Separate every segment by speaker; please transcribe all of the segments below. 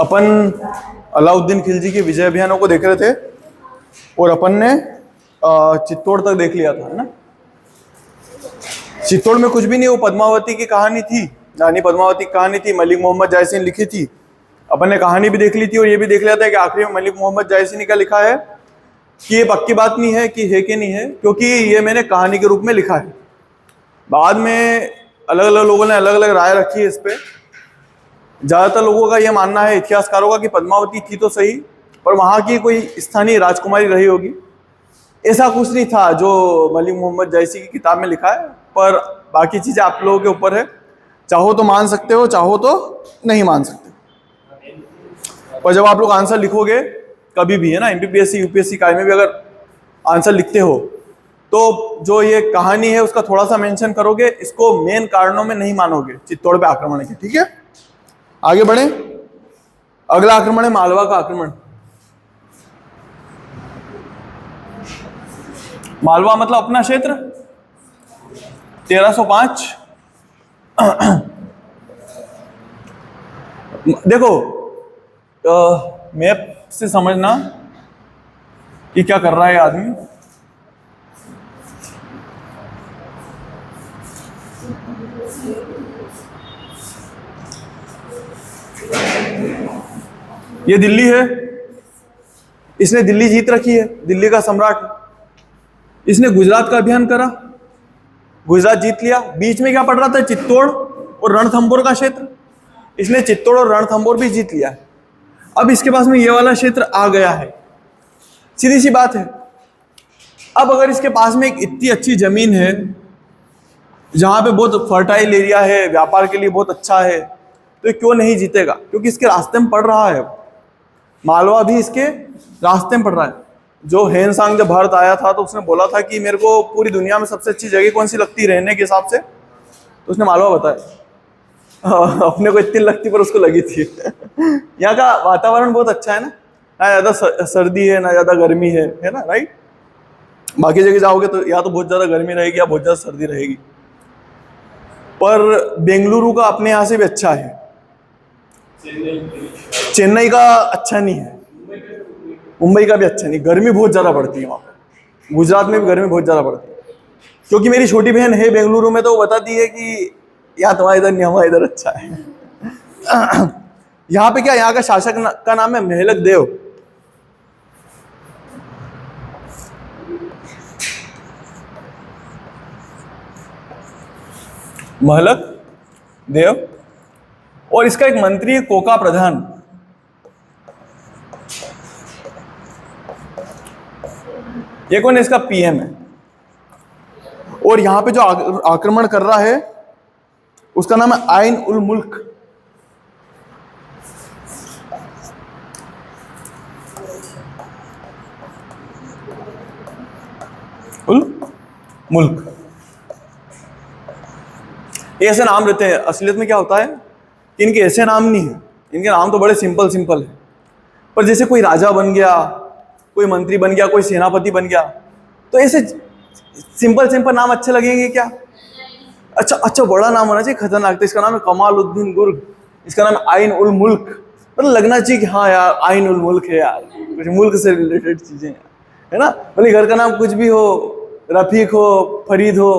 Speaker 1: अपन अलाउद्दीन खिलजी के विजय अभियानों को देख रहे थे और अपन ने चित्तौड़ तक देख लिया था, है ना। चित्तौड़ में कुछ भी नहीं, वो पद्मावती की कहानी थी, रानी पद्मावती की कहानी थी, मलिक मोहम्मद जायसी ने लिखी थी। अपन ने कहानी भी देख ली थी और ये भी देख लिया था कि आखिरी में मलिक मोहम्मद जायसी ने क्या लिखा है कि ये पक्की बात नहीं है कि है कि नहीं है, क्योंकि ये मैंने कहानी के रूप में लिखा है। बाद में अलग अलग लोगों ने अलग अलग राय रखी है इस पे। ज्यादातर लोगों का यह मानना है, इतिहासकारों का, कि पद्मावती थी तो सही पर वहां की कोई स्थानीय राजकुमारी रही होगी। ऐसा कुछ नहीं था जो मलिक मोहम्मद जायसी की किताब में लिखा है, पर बाकी चीजें आप लोगों के ऊपर है। चाहो तो मान सकते हो, चाहो तो नहीं मान सकते। पर जब आप लोग आंसर लिखोगे कभी भी, है ना, एमपीपीएससी यूपीएससी का में भी अगर आंसर लिखते हो तो जो ये कहानी है उसका थोड़ा सा मेंशन करोगे, इसको मेन कारणों में नहीं मानोगे चित्तौड़ पे आक्रमण के। ठीक है, आगे बढ़े। अगला आक्रमण है मालवा का आक्रमण। मालवा मतलब अपना क्षेत्र, 1305। देखो मैप से समझना कि क्या कर रहा है आदमी। ये दिल्ली है, इसने दिल्ली जीत रखी है, दिल्ली का सम्राट। इसने गुजरात का अभियान करा, गुजरात जीत लिया। बीच में क्या पड़ रहा था, चित्तौड़ और रणथंभौर का क्षेत्र। इसने चित्तौड़ और रणथंभौर भी जीत लिया है। अब इसके पास में ये वाला क्षेत्र आ गया है, सीधी सी बात है। अब अगर इसके पास में एक इतनी अच्छी जमीन है जहां पे बहुत फर्टाइल एरिया है, व्यापार के लिए बहुत अच्छा है, तो ये क्यों नहीं जीतेगा? क्योंकि इसके रास्ते में पड़ रहा है। मालवा भी इसके रास्ते में पड़ रहा है। जो हेनसांग जब भारत आया था तो उसने बोला था कि मेरे को पूरी दुनिया में सबसे अच्छी जगह कौन सी लगती है रहने के हिसाब से, तो उसने मालवा बताया। अपने को इतनी लगती पर उसको लगी थी। यहाँ का वातावरण बहुत अच्छा है ना ज्यादा सर्दी है ना ज्यादा गर्मी है ना, राइट। बाकी जगह जाओगे तो या तो बहुत ज्यादा गर्मी रहेगी या बहुत ज्यादा सर्दी रहेगी। पर बेंगलुरु का अपने यहाँ से भी अच्छा है, चेन्नई का अच्छा नहीं है, मुंबई का भी अच्छा नहीं। गर्मी बहुत ज्यादा पड़ती है वहाँ पर, गुजरात में भी गर्मी बहुत ज्यादा पड़ती है। क्योंकि मेरी छोटी बहन है बेंगलुरु में, तो वो बताती है कि यहाँ तुम्हारा इधर नहीं, हमारा इधर अच्छा है। यहाँ पे क्या, यहाँ का शासक का नाम है महलक देव। महलक देव, और इसका एक मंत्री है कोका प्रधान। ये कौन है, इसका पीएम है। और यहां पे जो आक्रमण कर रहा है उसका नाम है आइन उल मुल्क। उल मुल्क, ये ऐसे नाम रहते हैं। असलियत में क्या होता है कि इनके ऐसे नाम नहीं है, इनके नाम तो बड़े सिंपल सिंपल है। पर जैसे कोई राजा बन गया, कोई मंत्री बन गया, कोई सेनापति बन गया, तो ऐसे सिंपल सिंपल नाम अच्छे लगेंगे क्या? अच्छा अच्छा बड़ा नाम होना चाहिए, खतरनाक। तो इसका नाम है कमालुद्दीन गुर्ग, इसका नाम है आइन उल मुल्क। मतलब लगना चाहिए कि हाँ यार आइन उल मुल्क है यार, कुछ मुल्क से रिलेटेड चीजें है ना। भले घर का नाम कुछ भी हो, रफीक हो, फरीद हो,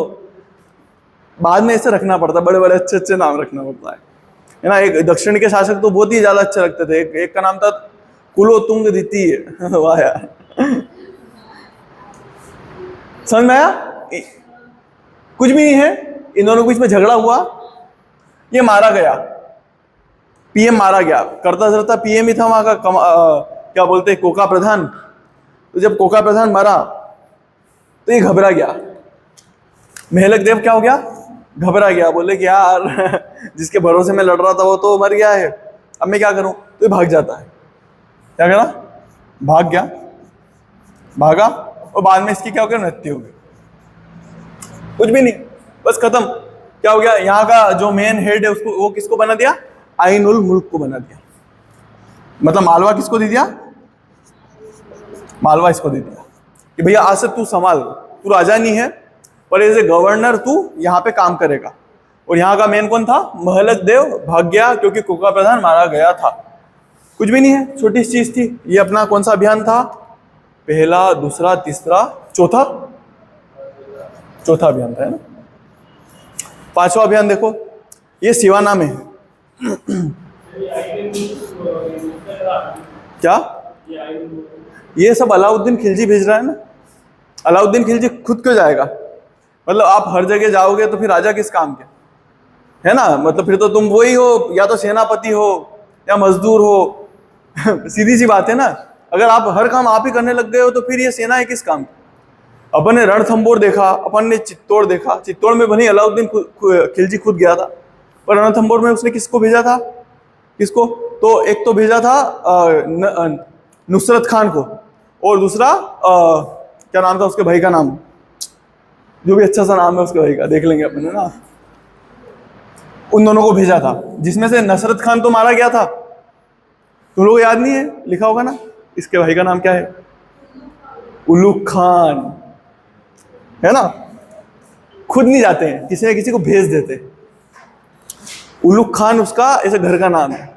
Speaker 1: बाद में ऐसे रखना पड़ता है, बड़े बड़े अच्छे अच्छे नाम रखना पड़ता है ना। एक दक्षिण के शासक तो बहुत ही ज्यादा अच्छे लगते थे। एक का नाम था कुलोतुंग द्वितीय। वाह यार, समझ में आया? कुछ भी नहीं है, इन दोनों के बीच में झगड़ा हुआ, ये मारा गया, पीएम मारा गया। करता धरता पीएम ही था वहां का, क्या बोलते हैं, कोका प्रधान। तो जब कोका प्रधान मरा तो ये घबरा गया। महलक देव क्या हो गया, घबरा गया। बोले कि यार जिसके भरोसे में लड़ रहा था वो तो मर गया है, अब मैं क्या करूं? तो ये भाग जाता है। क्या करा, भाग गया, भागा, और बाद में इसकी क्या हो गया, मृत्यु हो गई। कुछ भी नहीं, बस खत्म। क्या हो गया, यहाँ का जो मेन हेड है उसको, वो किसको बना दिया, आइन उल मुल्क को बना दिया। मतलब मालवा किसको दे दिया, मालवा इसको दे दिया कि भैया आज से तू संभाल, तू राजा नहीं है पर एज ए गवर्नर तू यहाँ पे काम करेगा। और यहाँ का मेन कौन था, महलक देव भाग गया क्योंकि कोका प्रधान मारा गया था। कुछ भी नहीं है, छोटी सी चीज थी। ये अपना कौन सा अभियान था? पहला, दूसरा, तीसरा, चौथा अभियान था, है ना। पांचवा अभियान देखो, ये सिवाना में है। क्या ये सब अलाउद्दीन खिलजी भेज रहा है ना। अलाउद्दीन खिलजी खुद क्यों जाएगा? मतलब आप हर जगह जाओगे तो फिर राजा किस काम के, है ना। मतलब फिर तो तुम वही हो, या तो सेनापति हो या मजदूर हो। सीधी सी बात है ना। अगर आप हर काम आप ही करने लग गए हो तो फिर ये सेना है किस काम की? अपन ने रणथंबोर देखा, अपन ने चित्तौड़ देखा। चित्तौड़ में भले अलाउद्दीन खिलजी खुद गया था, पर रणथंबोर में उसने किसको भेजा था? किसको? तो एक तो भेजा था नुसरत खान को, और दूसरा क्या नाम था उसके भाई का नाम, जो भी अच्छा सा नाम है उसके भाई का, देख लेंगे अपन, है ना। उन दोनों को भेजा था, जिसमें से नुसरत खान तो मारा गया था। तुम लोगों को याद नहीं है? लिखा होगा ना। इसके भाई का नाम क्या है? उलुग खान, है ना। खुद नहीं जाते हैं, किसी न किसी को भेज देते। उलुग खान उसका ऐसे घर का नाम है,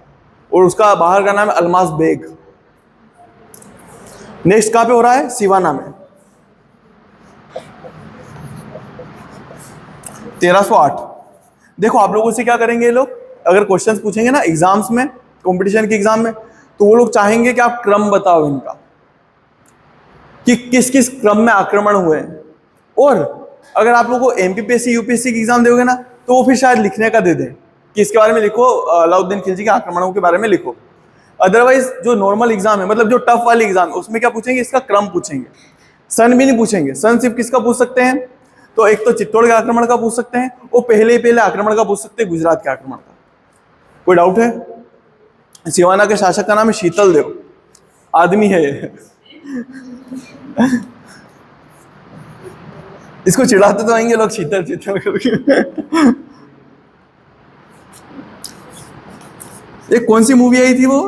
Speaker 1: और उसका बाहर का नाम है अल्मास बेग। नेक्स्ट कहां पे हो रहा है? सिवाना में। 1308। देखो आप लोगों से क्या करेंगे ये लोग, अगर क्वेश्चंस पूछेंगे ना एग्जाम्स में, कंपटीशन के एग्जाम में, तो वो लोग चाहेंगे कि आप क्रम बताओ इनका, कि किस किस क्रम में आक्रमण हुए हैं। और अगर आप लोगों को एमपीपीएससी यूपीएससी की एग्जाम दोगे ना, तो वो फिर शायद लिखने का दे दें कि इसके बारे में लिखो, अलाउद्दीन खिलजी के आक्रमणों के बारे में लिखो। अदरवाइज जो नॉर्मल एग्जाम है, मतलब जो टफ वाली एग्जाम है, उसमें क्या पूछेंगे? इसका क्रम पूछेंगे। सन भी नहीं पूछेंगे। सन सिर्फ किसका पूछ सकते हैं? तो एक तो चित्तौड़ के आक्रमण का पूछ सकते हैं, वो पहले आक्रमण का पूछ सकते हैं, गुजरात के आक्रमण का। कोई डाउट है? सिवाना के शासक का नाम है शीतल देव। आदमी है ये। इसको चिढ़ाते तो आएंगे लोग, शीतल शीतल करके। ये कौन सी मूवी आई थी वो,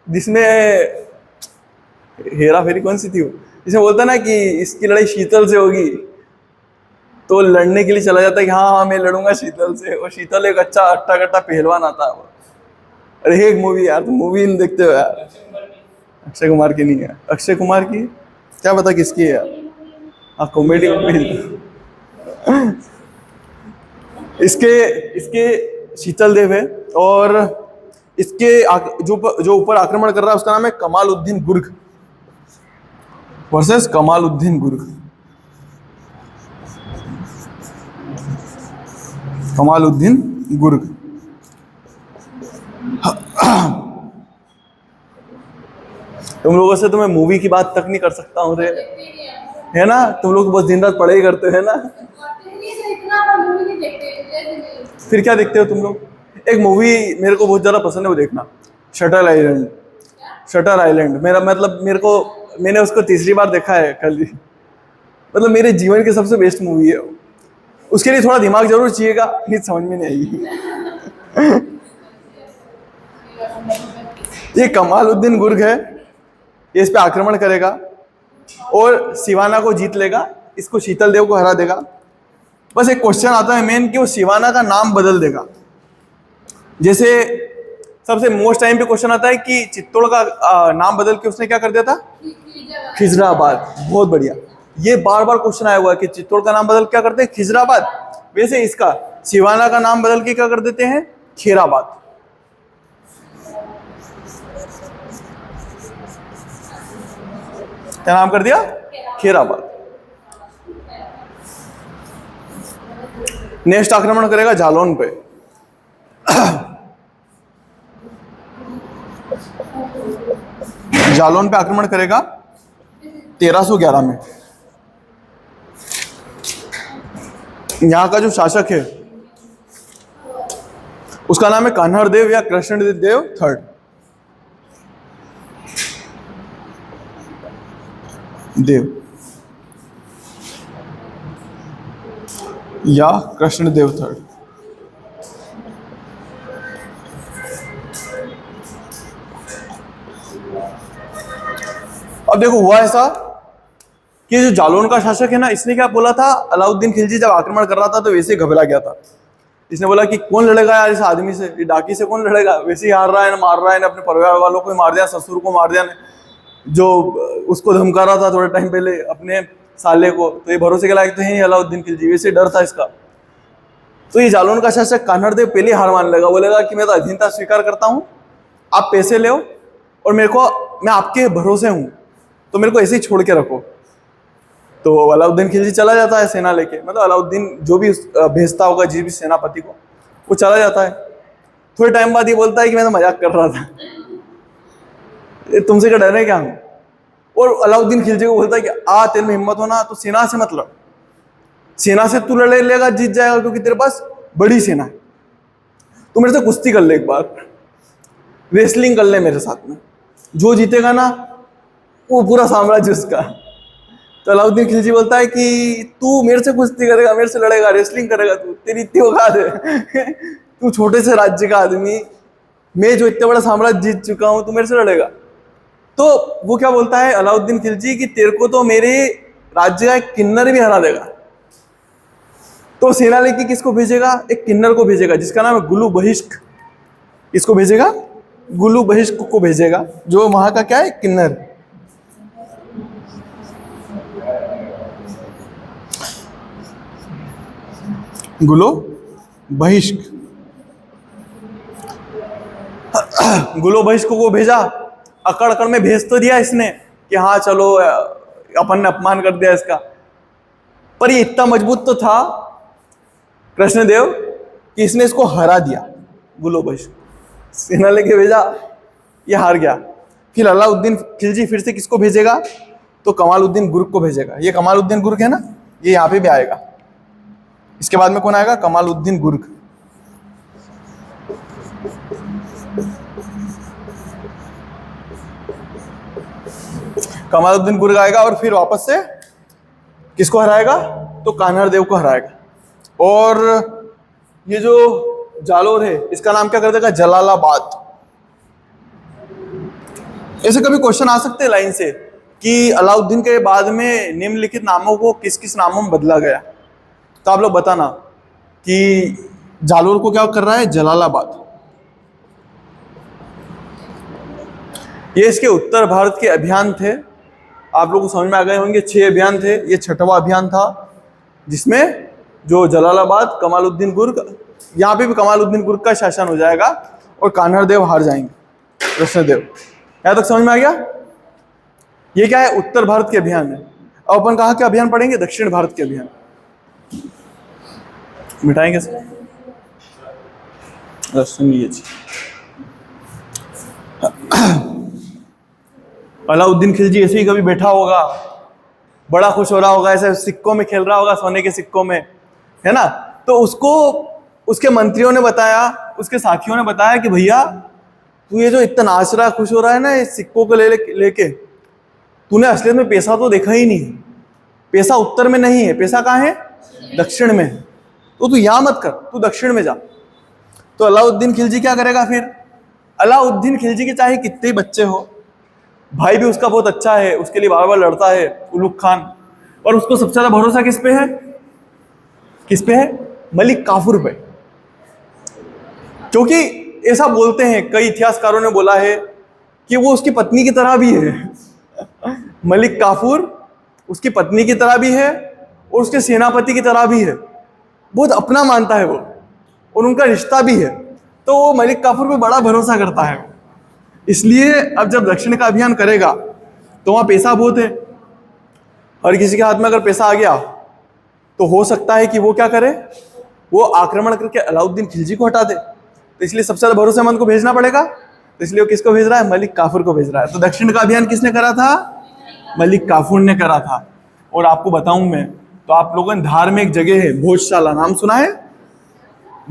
Speaker 1: जिसमें हेरा फेरी कौन सी थी वो, जिसमें बोलता ना कि इसकी लड़ाई शीतल से होगी, तो लड़ने के लिए चला जाता है कि हाँ मैं लड़ूंगा शीतल से। और शीतल एक अच्छा अट्टा कट्टा पहलवान आता है। अरे एक मूवी यार, तुम मूवी नहीं देखते हो यार। अक्षय कुमार की नहीं है। अक्षय कुमार की क्या पता किसकी है यार। हाँ कॉमेडी इसके शीतल देव है, और इसके जो ऊपर आक्रमण कर रहा है उसका नाम है कमालुद्दीन गुर्ग वर्सेस कमालुद्दीन गुर्ग। कमालुद्दीन गुर्ग। तुम लोगों से तो मैं मूवी की बात तक नहीं कर सकता हूँ रे, है ना। तुम लोग बस दिन रात पढ़ाई करते हो, है ना। फिर क्या देखते हो तुम लोग? एक मूवी मेरे को बहुत ज्यादा पसंद है, वो देखना, शटर आइलैंड। शटर आइलैंड मेरा मतलब मैंने उसको तीसरी बार देखा है कल ही। मतलब मेरे जीवन की सबसे बेस्ट मूवी है। उसके लिए थोड़ा दिमाग जरूर चाहिएगा, नहीं समझ में नहीं आएगी। ये कमालुद्दीन गुर्ग है, ये इस पे आक्रमण करेगा और सिवाना को जीत लेगा, इसको शीतल देव को हरा देगा। बस एक क्वेश्चन आता है मेन, कि वो सिवाना का नाम बदल देगा। जैसे सबसे मोस्ट टाइम पे क्वेश्चन आता है कि चित्तौड़ का नाम बदल के उसने क्या कर दिया था? खिजराबाद। बहुत बढ़िया, ये बार बार क्वेश्चन आया हुआ है कि चित्तौड़ का नाम बदल क्या करते हैं? खिजराबाद। वैसे इसका सिवाना का नाम बदल के क्या कर देते हैं? खेराबाद। क्या नाम कर दिया? खेराबाद। नेक्स्ट आक्रमण करेगा जालौन पे। जालौन पे आक्रमण करेगा 1311 में। यहां का जो शासक है उसका नाम है कान्हड़ देव या कृष्ण देव थर्ड देव या कृष्णदेव थर्ड। अब देखो हुआ ऐसा कि जो जालौन का शासक है ना, इसने क्या बोला था? अलाउद्दीन खिलजी जब आक्रमण कर रहा था तो वैसे घबरा गया था। इसने बोला कि कौन लड़ेगा यार इस आदमी से, ये डाकी से कौन लड़ेगा, वैसे ही हार रहा है ना, मार रहा है ना, अपने परिवार वालों को मार दिया, ससुर को मार दिया ने, जो उसको धमका रहा था थोड़े टाइम पहले अपने साले को, तो ये भरोसे के लायक तो है अलाउद्दीन खिलजी, वैसे डर था इसका। तो ये जालौन का शासक कान्हड़देव पहले हार मान लेगा, बोलेगा कि मैं तो अधीनता स्वीकार करता हूँ, आप पैसे ले और मेरे को, मैं आपके भरोसे हूँ, तो मेरे को ऐसे ही छोड़ के रखो। तो अलाउद्दीन खिलजी चला जाता है सेना लेके, मतलब अलाउद्दीन जो भी भेजता होगा जिस भी सेनापति को, वो चला जाता है। थोड़े टाइम बाद ये बोलता है कि मैं तो मजाक कर रहा था, तुमसे क्या डर है क्या हूँ। और अलाउद्दीन खिलजी को बोलता है कि तेरे में हिम्मत हो ना तो सेना से मत लड़, सेना से तू लड़े लेगा जीत जाएगा, क्योंकि तेरे पास बड़ी सेना है, तू मेरे से कुश्ती कर ले, एक बार रेसलिंग कर ले मेरे साथ में, जो जीतेगा ना वो पूरा साम्राज्य उसका। तो अलाउद्दीन खिलजी बोलता है कि तू मेरे से कुश्ती करेगा, मेरे से लड़ेगा, रेसलिंग करेगा, तू, तेरी इतनी औकात है तू छोटे से राज्य का आदमी, मैं जो इतना बड़ा साम्राज्य जीत चुका हूं, तू मेरे से लड़ेगा। तो वो क्या बोलता है अलाउद्दीन खिलजी कि तेरे को तो मेरे राज्य का एक किन्नर भी हरा देगा। तो सेना लेके किसको भेजेगा, एक किन्नर को भेजेगा जिसका नाम है गुलू बहिष्क। इसको भेजेगा, गुलू बहिष्क को भेजेगा, जो वहां का क्या है, किन्नर। गुलो बहिष्क, गुलो बहिष्क को भेजा, अकड़ अकड़ में भेज तो दिया इसने कि हाँ चलो अपन ने अपमान कर दिया इसका, पर ये इतना मजबूत तो था कृष्णदेव कि इसने इसको हरा दिया। गुलो बहिष्क सेना लेके भेजा, ये हार गया। फिर अलाउद्दीन खिलजी फिर से किसको भेजेगा, तो कमालुद्दीन गुर्ग को भेजेगा। ये कमालुद्दीन गुर्ग है ना, ये यहाँ पे भी आएगा। इसके बाद में कौन आएगा, कमालुद्दीन गुर्ग। कमालुद्दीन गुर्ग आएगा और फिर वापस से किसको हराएगा, तो कान्हड़देव को हराएगा। और ये जो जालोर है इसका नाम क्या कर देगा, जलालाबाद। ऐसे कभी क्वेश्चन आ सकते हैं लाइन से कि अलाउद्दीन के बाद में निम्नलिखित नामों को किस किस नामों में बदला गया, तो आप लोग बताना कि जालोर को क्या कर रहा है, जलालाबाद। ये इसके उत्तर भारत के अभियान थे, आप लोगों को समझ में आ गए होंगे, 6 अभियान थे, ये 6वां अभियान था, जिसमें जो जलालाबाद, कमालुद्दीन गुर्ग, यहाँ पे भी कमालुद्दीन गुर्ग का शासन हो जाएगा और कान्हड़देव हार जाएंगे, कृष्णदेव। यहाँ तक समझ में आ गया। ये क्या है, उत्तर भारत के अभियान है। अब अपन कहाँ के अभियान पढ़ेंगे, दक्षिण भारत के अभियान। मिटाएंगे सर, अलाउद्दीन खिलजी ऐसे ही कभी बैठा होगा, बड़ा खुश हो रहा होगा, ऐसे सिक्कों में खेल रहा होगा, सोने के सिक्कों में, है ना। तो उसको उसके मंत्रियों ने बताया, उसके साथियों ने बताया कि भैया तू ये जो इतना नाच रहा, खुश हो रहा है ना इस सिक्कों को लेके, तूने असलियत में पैसा तो देखा ही नहीं। पैसा उत्तर में नहीं है, पैसा कहाँ है, दक्षिण में है। तो तू यहाँ मत कर, तू दक्षिण में जा। तो अलाउद्दीन खिलजी क्या करेगा फिर, अलाउद्दीन खिलजी के चाहे कितने ही बच्चे हो, भाई भी उसका बहुत अच्छा है, उसके लिए बार बार लड़ता है, उलुग खान, और उसको सबसे ज्यादा भरोसा किस पे है, किस पे है, मलिक काफूर पे। क्योंकि ऐसा बोलते हैं, कई इतिहासकारों ने बोला है कि वो उसकी पत्नी की तरह भी है मलिक काफूर उसकी पत्नी की तरह भी है और उसके सेनापति की तरह भी है, बहुत अपना मानता है वो, और उनका रिश्ता भी है। तो वो मलिक काफूर पे बड़ा भरोसा करता है। इसलिए अब जब दक्षिण का अभियान करेगा तो वहाँ पैसा बहुत है, और किसी के हाथ में अगर पैसा आ गया तो हो सकता है कि वो क्या करे, वो आक्रमण करके अलाउद्दीन खिलजी को हटा दे। तो इसलिए सबसे ज्यादा भरोसेमंद को भेजना पड़ेगा, तो इसलिए वो किसको भेज रहा है, मलिक काफूर को भेज रहा है। तो दक्षिण का अभियान किसने करा था, मलिक काफूर ने करा था। और आपको बताऊं मैं, तो आप लोगों ने धार में एक जगह है भोजशाला, नाम सुना है,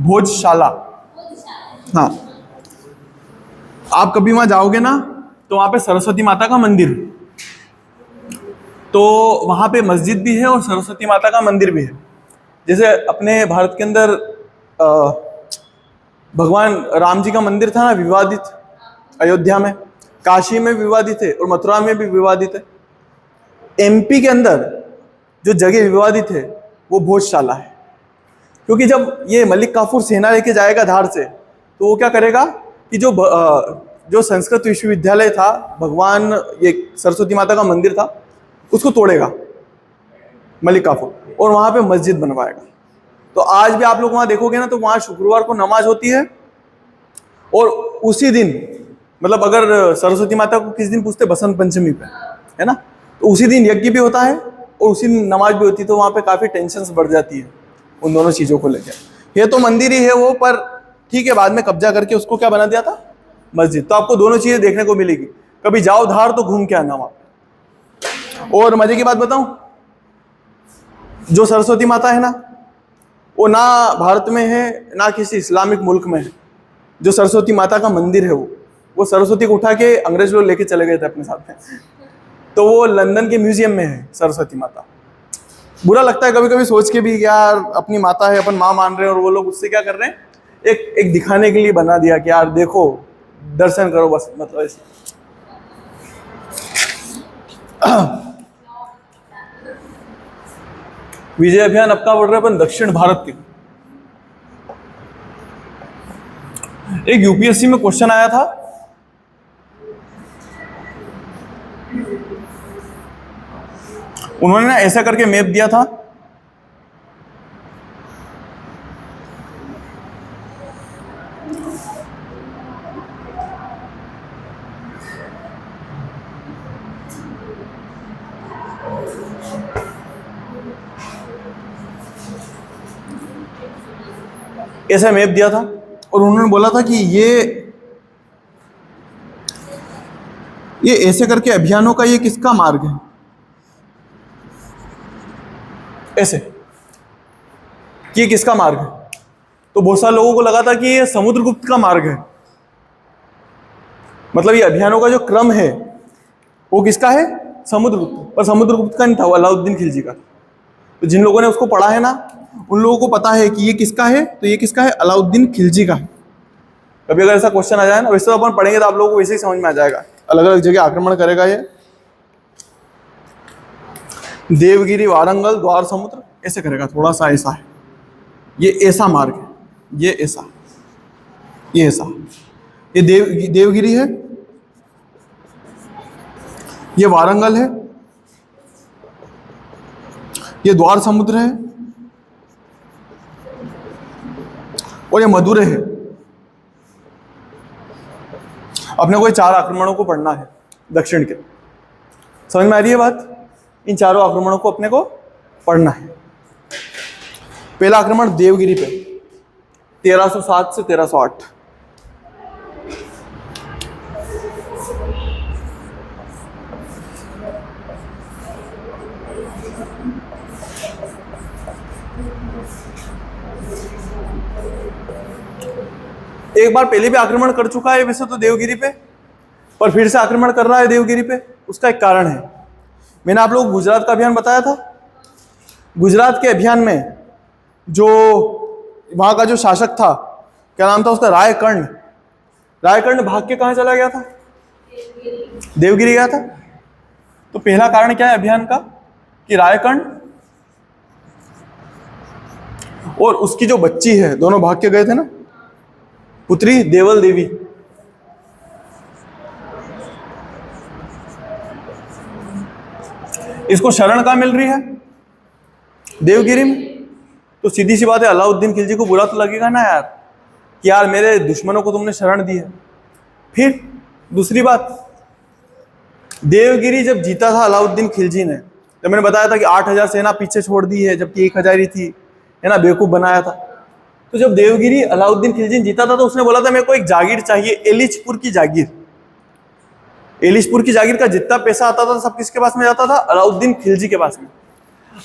Speaker 1: भोजशाला। हाँ, आप कभी वहां जाओगे ना तो वहां पे सरस्वती माता का मंदिर, तो वहां पे मस्जिद भी है और सरस्वती माता का मंदिर भी है। जैसे अपने भारत के अंदर भगवान राम जी का मंदिर था ना विवादित, अयोध्या में, काशी में विवादित है और मथुरा में भी विवादित है। एमपी के अंदर जो जगह विवादित है वो भोजशाला है। क्योंकि जब ये मलिक काफूर सेना लेके जाएगा धार से, तो वो क्या करेगा कि जो संस्कृत विश्वविद्यालय था, भगवान ये सरस्वती माता का मंदिर था, उसको तोड़ेगा मलिक काफूर और वहां पे मस्जिद बनवाएगा। तो आज भी आप लोग वहां देखोगे ना, तो वहां शुक्रवार को नमाज होती है, और उसी दिन, मतलब अगर सरस्वती माता को किस दिन पूछते, बसंत पंचमी पे, है ना, तो उसी दिन यज्ञ भी होता है और उसी दिन नमाज भी होती है। तो वहां पे काफी टेंशन बढ़ जाती है उन दोनों चीजों को लेकर। ये तो मंदिर ही है वो, पर ठीक है, बाद में कब्जा करके उसको क्या बना दिया था, मस्जिद। तो आपको दोनों चीजें देखने को मिलेगी। कभी जाओ धार तो घूम के आना वहां पे। और मजे की बात बताऊं, जो सरस्वती माता है ना, वो ना भारत में है ना किसी इस्लामिक मुल्क में है। जो सरस्वती माता का मंदिर है, वो सरस्वती को उठा के अंग्रेज लोग लेके चले गए थे अपने साथ में। तो वो लंदन के म्यूजियम में है सरस्वती माता। बुरा लगता है कभी कभी सोच के भी, यार अपनी माता है, अपन माँ मान रहे हैं, और वो लोग उससे क्या कर रहे हैं, एक दिखाने के लिए बना दिया कि यार देखो, दर्शन करो बस, मतलब ऐसे। विजय अभियान अब का बढ़ रहा है अपन दक्षिण भारत के। एक यूपीएससी में क्वेश्चन आया था, उन्होंने ना ऐसा करके मैप दिया था, ऐसा मैप दिया था, और उन्होंने बोला था कि ये ऐसे करके अभियानों का ये किसका मार्ग है, ऐसे कि ये किसका मार्ग है। तो बहुत सारे लोगों को लगा था कि ये समुद्रगुप्त का मार्ग है, मतलब ये अभियानों का जो क्रम है वो किसका है, समुद्रगुप्त। पर समुद्रगुप्त का नहीं था, वो अलाउद्दीन खिलजी का। तो जिन लोगों ने उसको पढ़ा है ना, उन लोगों को पता है कि ये किसका है, तो ये किसका है, अलाउद्दीन खिलजी का है। कभी अगर ऐसा क्वेश्चन आ जाए ना, वैसे तो अपन पढ़ेंगे तो आप लोगों को वैसे ही समझ में आ जाएगा, अलग अलग जगह आक्रमण करेगा ये। देवगिरी, वारंगल, द्वार समुद्र, ऐसे करेगा, थोड़ा सा ऐसा है, ये ऐसा मार्ग है, ये ऐसा, ये ऐसा, ये देवगिरी है, ये वारंगल है, ये द्वार समुद्र है, और ये मदुरै है। अपने को ये 4 आक्रमणों को पढ़ना है दक्षिण के। समझ में आ रही है बात? इन चारों आक्रमणों को अपने को पढ़ना है। पहला आक्रमण देवगिरी पे 1307 से 1308। एक बार पहले भी आक्रमण कर चुका है वैसे तो देवगिरी पे, पर फिर से आक्रमण कर रहा है देवगिरी पे। उसका एक कारण है। मैंने आप लोगों को गुजरात का अभियान बताया था। गुजरात के अभियान में जो वहां का जो शासक था, क्या नाम था उसका, रायकर्ण। रायकर्ण भाग के कहां चला गया था, देवगिरी गया था। तो पहला कारण क्या है अभियान का, कि रायकर्ण और उसकी जो बच्ची है, दोनों भाग के गए थे ना, पुत्री देवल देवी। इसको शरण कहां मिल रही है, देवगिरी में। तो सीधी सी बात है, अलाउद्दीन खिलजी को बुरा तो लगेगा ना यार, कि यार मेरे दुश्मनों को तुमने शरण दी है। फिर दूसरी बात, देवगिरी जब जीता था अलाउद्दीन खिलजी ने, जब मैंने बताया था कि 8000 सेना पीछे छोड़ दी है, जबकि 1000 ही थी, है ना, बेवकूफ बनाया था। तो जब देवगिरी अलाउद्दीन खिलजी जीता था, तो उसने बोला था मेरे को एक जागीर चाहिए, एलिचपुर की जागीर। एलिचपुर की जागीर का जितना पैसा आता था सब किसके पास में जाता था, अलाउद्दीन खिलजी के पास में।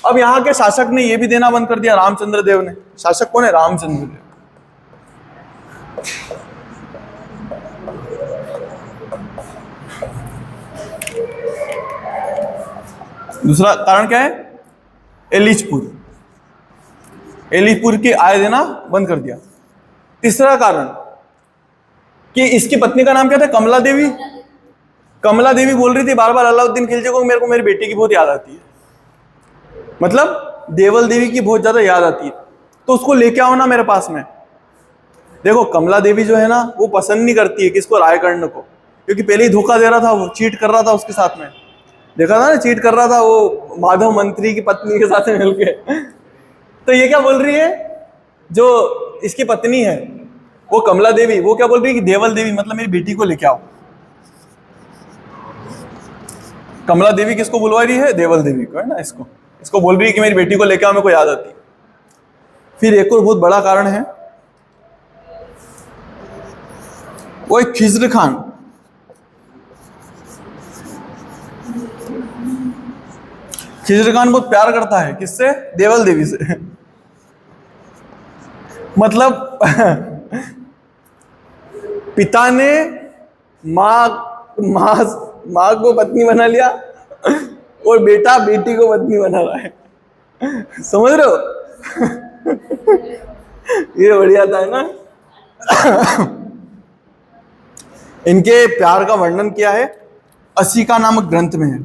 Speaker 1: अब यहाँ के शासक ने यह भी देना बंद कर दिया, रामचंद्र देव ने। शासक कौन है, रामचंद्र देव। दूसरा कारण क्या है, एलिचपुर। एलिचपुर की आय देना बंद कर दिया। तीसरा कारण कि इसकी पत्नी का नाम क्या था, कमला देवी। कमला देवी बोल रही थी बार बार अलाउद्दीन खिलजी को, मेरे को मेरी बेटी की बहुत याद आती है। मतलब देवल देवी की बहुत ज्यादा याद आती है। तो उसको लेके आओ ना मेरे पास में। देखो कमला देवी जो है ना वो पसंद नहीं करती है किसको, रायकर्ण को, क्योंकि पहले ही धोखा दे रहा था, वो चीट कर रहा था उसके साथ में, देखा था ना, चीट कर रहा था वो माधव मंत्री की पत्नी के साथ में मिलके। तो ये क्या बोल रही है, जो इसकी पत्नी है वो कमला देवी, वो क्या बोल रही है कि देवल देवी मतलब मेरी बेटी को लेके आओ। कमला देवी किसको बुलवा रही है, देवल देवी को, है ना, इसको बोल रही है कि मेरी बेटी को लेके आओ, मेरे को याद आती है। फिर एक और बहुत बड़ा कारण है, वो एक खिज्र खान। खिज्र खान बहुत प्यार करता है किससे, देवल देवी से। मतलब पिता ने माँ को पत्नी बना लिया और बेटा बेटी को पत्नी बना रहा है, समझ रहे हो? ये बढ़िया था ना। इनके प्यार का वर्णन किया है असिका नामक ग्रंथ में है,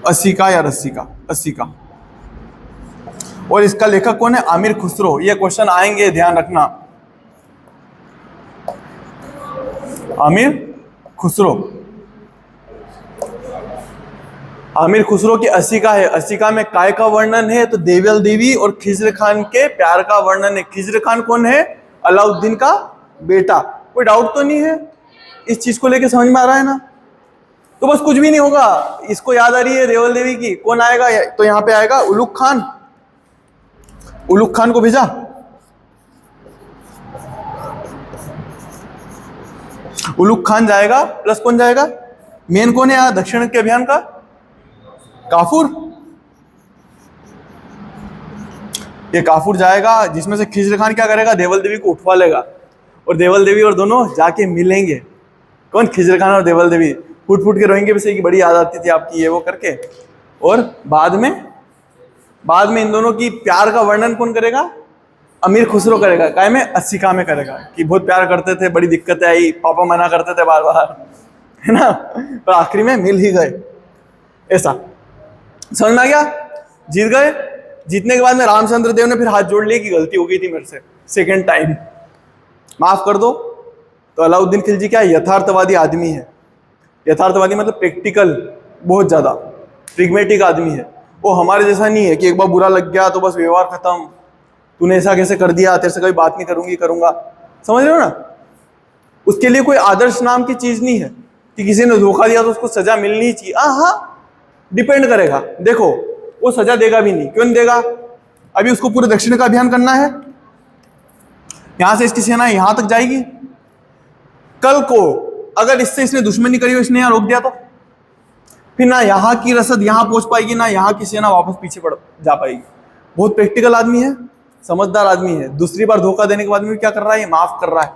Speaker 1: असिका या रसिका, असिका। और इसका लेखक कौन है, आमिर खुसरो। ये क्वेश्चन आएंगे, ध्यान रखना। आमिर खुसरो, आमिर खुसरो की असिका है। असिका में काय का वर्णन है, तो देवल देवी और खिज्र खान के प्यार का वर्णन है। खिज्र खान कौन है, अलाउद्दीन का बेटा। कोई डाउट तो नहीं है, इस चीज को लेके समझ में आ रहा है ना? तो बस कुछ भी नहीं होगा, इसको याद आ रही है देवल देवी की, कौन आएगा, तो यहाँ पे आएगा उलुग खान। उलुग खान को भेजा, उलुग खान जाएगा, प्लस कौन जाएगा, मेन कौन है यहाँ दक्षिण के अभियान का, काफूर। ये काफूर जाएगा, जिसमें से खिज्र खान क्या करेगा, देवल देवी को उठवा लेगा, और देवल देवी और दोनों जाके मिलेंगे। कौन, खिज्र खान और देवल देवी फूट फूट के रोएंगे, वैसे की बड़ी याद आती थी आपकी, ये वो करके। और बाद में इन दोनों की प्यार का वर्णन कौन करेगा, अमीर खुसरो करेगा। काय में, असिका में करेगा, कि बहुत प्यार करते थे, बड़ी दिक्कतें आई, पापा मना करते थे बार बार, है ना, पर आखिरी में मिल ही गए। ऐसा समझ में आ गया, जीत गए। जीतने के बाद में रामचंद्र देव ने फिर हाथ जोड़ लिए कि गलती हो गई थी मेरे से, सेकेंड टाइम माफ कर दो। तो अलाउद्दीन खिलजी क्या यथार्थवादी आदमी है। यथार्थवादी मतलब प्रैक्टिकल, बहुत ज्यादा प्रिग्मेटिक आदमी है। वो हमारे जैसा नहीं है कि एक बार बुरा लग गया तो बस व्यवहार खत्म, तूने ऐसा कैसे कर दिया, तेरे से कभी बात नहीं करूंगा। समझ रहे हो ना? उसके लिए कोई आदर्श नाम की चीज नहीं है कि किसी ने धोखा दिया तो उसको सजा मिलनी चाहिए। हाँ, डिपेंड करेगा। देखो वो सजा देगा भी नहीं, क्यों नहीं देगा, अभी उसको पूरे दक्षिण का अभियान करना है, यहां से इसकी सेना यहां तक जाएगी। कल को अगर इसने दुश्मनी करी हो, इसने यहां रोक दिया तो फिर ना यहाँ की रसद यहाँ पहुंच पाएगी, ना यहाँ की सेना वापस पीछे पड़ जा पाएगी। बहुत प्रैक्टिकल आदमी है, समझदार आदमी है। दूसरी बार धोखा देने के बाद में क्या कर रहा है, माफ कर रहा है।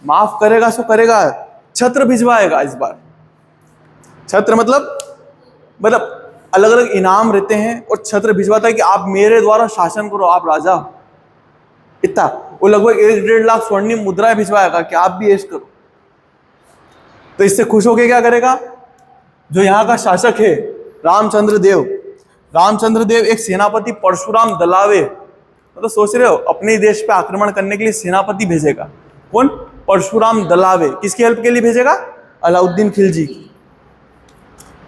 Speaker 1: माफ करेगा सो करेगा, छत्र भिजवाएगा इस बार। छत्र मतलब अलग अलग इनाम रहते हैं, और छत्र भिजवाता है कि आप मेरे द्वारा शासन करो, आप राजा हो। इतना वो लगभग 1.5 लाख स्वर्णिम मुद्राएं भिजवाएगा कि आप भी ऐश करो। तो इससे खुश होके क्या करेगा, जो यहाँ का शासक है रामचंद्र देव एक सेनापति परशुराम दलावे, मतलब सोच रहे हो अपने देश पे आक्रमण करने के लिए सेनापति भेजेगा। कौन, परशुराम दलावे। किसकी हेल्प के लिए भेजेगा, अलाउद्दीन खिलजी।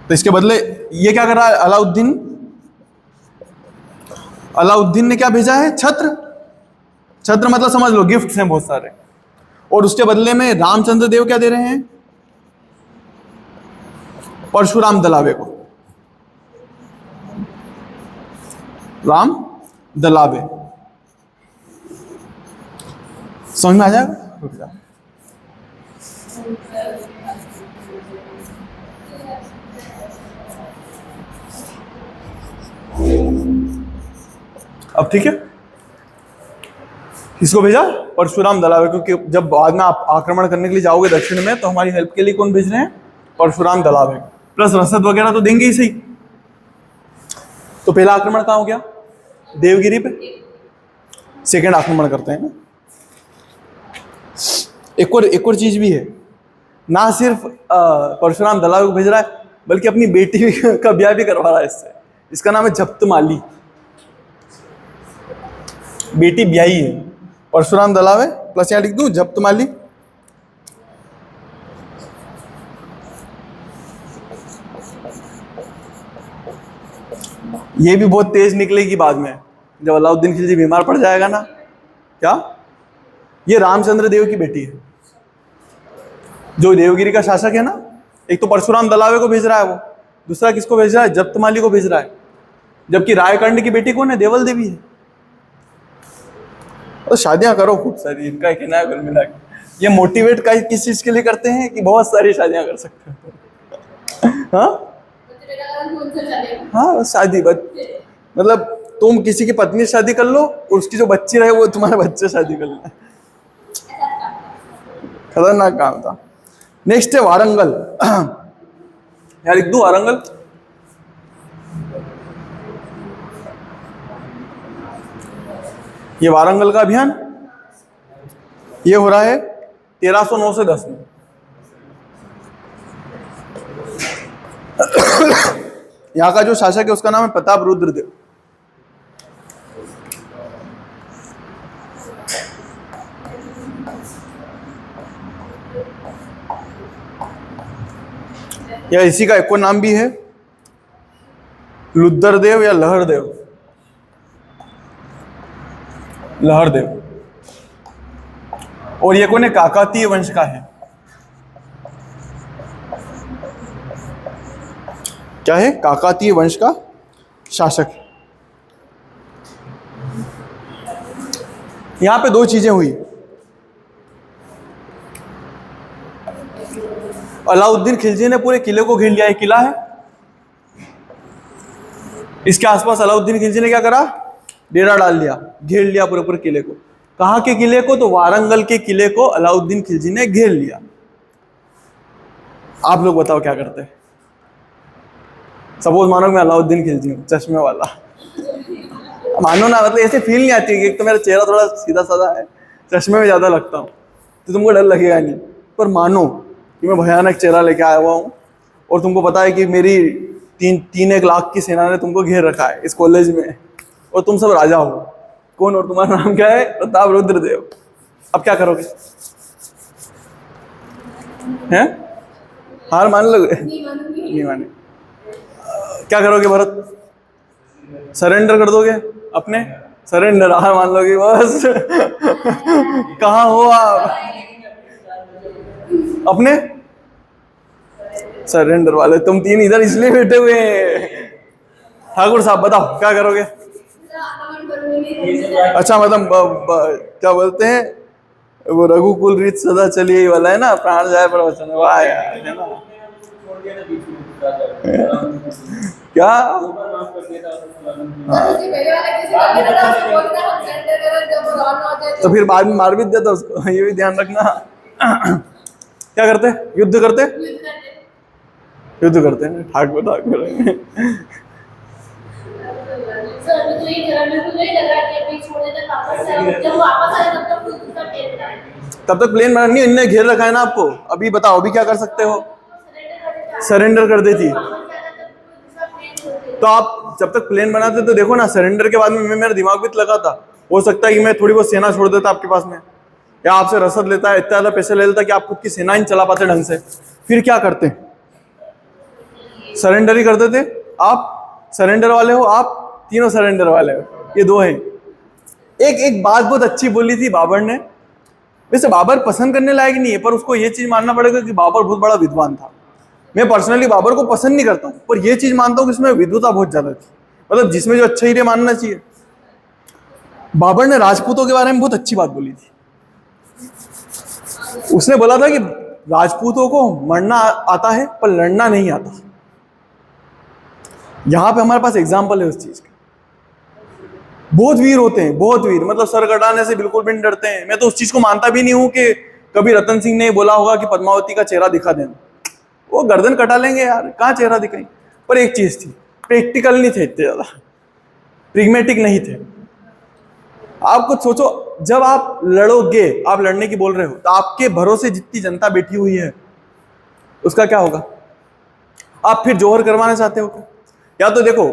Speaker 1: तो इसके बदले ये क्या कर रहा है, अलाउद्दीन ने क्या भेजा है, छत्र मतलब समझ लो गिफ्ट्स हैं बहुत सारे। और उसके बदले में रामचंद्र देव क्या दे रहे हैं, परशुराम दलावे को, राम दलावे। समझ में आ जाएगा? अब ठीक है, किसको भेजा, परशुराम दलावे को। क्योंकि जब बाद में आप आक्रमण करने के लिए जाओगे दक्षिण में, तो हमारी हेल्प के लिए कौन भेज रहे हैं, परशुराम दलावे। प्लस रसद वगैरह तो देंगे ही सही। तो पहला आक्रमण कहाँ हो गया, देवगिरी पे। सेकेंड आक्रमण करते हैं ना। एक और चीज भी है, ना सिर्फ परशुराम दलावे को भेज रहा है, बल्कि अपनी बेटी का ब्याह भी करवा रहा है इससे। इसका नाम है जप्त माली। बेटी ब्याही है, परशुराम दलावे प्लस यहाँ लिख दूं जब्त माली। ये भी बहुत तेज निकलेगी बाद में जब अलाउद्दीन खिलजी बीमार पड़ जाएगा ना। क्या? ये रामचंद्र देव की बेटी है, जो देवगिरी का शासक है ना। एक तो परशुराम दलावे को भेज रहा है वो, दूसरा किसको भेज रहा है? जब्त माली को भेज रहा है। जबकि रायकंड की बेटी कौन है? देवल देवी है। और शादियां करो खूब सारी, इनका कहना है कुल मिला के। ये मोटिवेट किस चीज के लिए करते हैं कि बहुत सारी शादियां कर सकते हो। हाँ हाँ, शादी मतलब तुम किसी की पत्नी शादी कर लो, उसकी जो बच्ची रहे वो तुम्हारे बच्चे शादी कर लेना। खतरनाक काम था। नेक्स्ट है वारंगल। यार लिख दूं वारंगल। ये वारंगल का अभियान ये हो रहा है 1309 से 10 में। यहाँ का जो शासक है उसका नाम है प्रताप रुद्रदेव। या इसी का एक और नाम भी है लुद्दरदेव या लहरदेव। लहरदेव। और ये कौन है? काकातीय वंश का है। क्या है? काकातीय वंश का शासक है। यहां पे दो चीजें हुई। अलाउद्दीन खिलजी ने पूरे किले को घेर लिया। एक किला है, इसके आसपास अलाउद्दीन खिलजी ने क्या करा? डेरा डाल लिया, घेर लिया पूरे पूरे किले को। कहां के किले को? तो वारंगल के किले को अलाउद्दीन खिलजी ने घेर लिया। आप लोग बताओ क्या करते हैं? सपोज मानो मैं अलाउद्दीन खिलजी हूँ, चश्मे वाला। मानो ना, मतलब ऐसे फील नहीं आती कि एक तो मेरा चेहरा थोड़ा सीधा साधा है, चश्मे में ज्यादा लगता हूँ, तो तुमको डर लगेगा नहीं। पर मानो कि मैं भयानक चेहरा लेके आया हुआ हूँ और तुमको पता है कि मेरी 3-1 लाख की सेना ने तुमको घेर रखा है इस कॉलेज में, और तुम सब राजा हो। कौन? और तुम्हारा नाम क्या है? प्रताप रुद्रदेव। अब क्या करोगे? हैं? हार मान लोगे? नहीं माने। क्या करोगे भरत? सरेंडर कर दोगे अपने? सरेंडर, हार मान लोगे बस। कहाँ हो आप अपने? सरेंडर वाले तुम तीन इधर इसलिए बैठे हुए हैं। ठाकुर साहब बताओ क्या करोगे? अच्छा, मतलब क्या बोलते हैं वो, रघुकुल रीत सदा चलिए वाला है ना, प्राण जाए पर वचन। वाह यार, है ना? क्या? तो फिर बाद में मार भी देता उसको, ये भी ध्यान रखना। क्या करते? युद्ध करते? युद्ध करते हैं ठाकुर ठाकुर। तब तक प्लेन बना नहीं, इनने घेर रखा है ना आपको। अभी बताओ, अभी क्या कर सकते हो? सरेंडर कर देती। तो आप जब तक प्लेन बनाते तो देखो ना, सरेंडर के बाद में मेरा दिमाग भी तो लगा था, हो सकता है कि मैं थोड़ी बहुत सेना छोड़ देता आपके पास में, या आपसे रसद लेता है, इतना ज्यादा पैसे ले लेता कि आप खुद की सेना ही चला पाते ढंग से। फिर क्या करते? सरेंडर ही कर देते। आप सरेंडर वाले हो, आप तीनों सरेंडर वाले हो, ये दो हैं। एक बात बहुत अच्छी बोली थी बाबर ने। वैसे बाबर पसंद करने लायक नहीं है, पर उसको ये चीज मानना पड़ेगा कि बाबर बहुत बड़ा विद्वान था। मैं पर्सनली बाबर को पसंद नहीं करता हूँ, पर ये चीज मानता हूँ कि इसमें विद्वता बहुत ज्यादा थी। मतलब जिसमें जो अच्छा ही मानना चाहिए। बाबर ने राजपूतों के बारे में बहुत अच्छी बात बोली थी। उसने बोला था कि राजपूतों को मरना आता है पर लड़ना नहीं आता। यहां पे हमारे पास एग्जाम्पल है उस चीज का। बहुत वीर होते हैं, बहुत वीर, मतलब सर कटाने से बिल्कुल भी नहीं डरते हैं। मैं तो उस चीज को मानता भी नहीं हूं कि कभी रतन सिंह ने बोला होगा कि पद्मावती का चेहरा दिखा देना। वो गर्दन कटा लेंगे यार, कहाँ चेहरा दिखाएंगे। पर एक चीज थी, प्रैक्टिकल नहीं थे इतने ज्यादा, प्रिग्मेटिक नहीं थे। आप कुछ सोचो, जब आप लड़ोगे, आप लड़ने की बोल रहे हो, तो आपके भरोसे जितनी जनता बैठी हुई है उसका क्या होगा? आप फिर जोहर करवाना चाहते हो क्या? या तो देखो,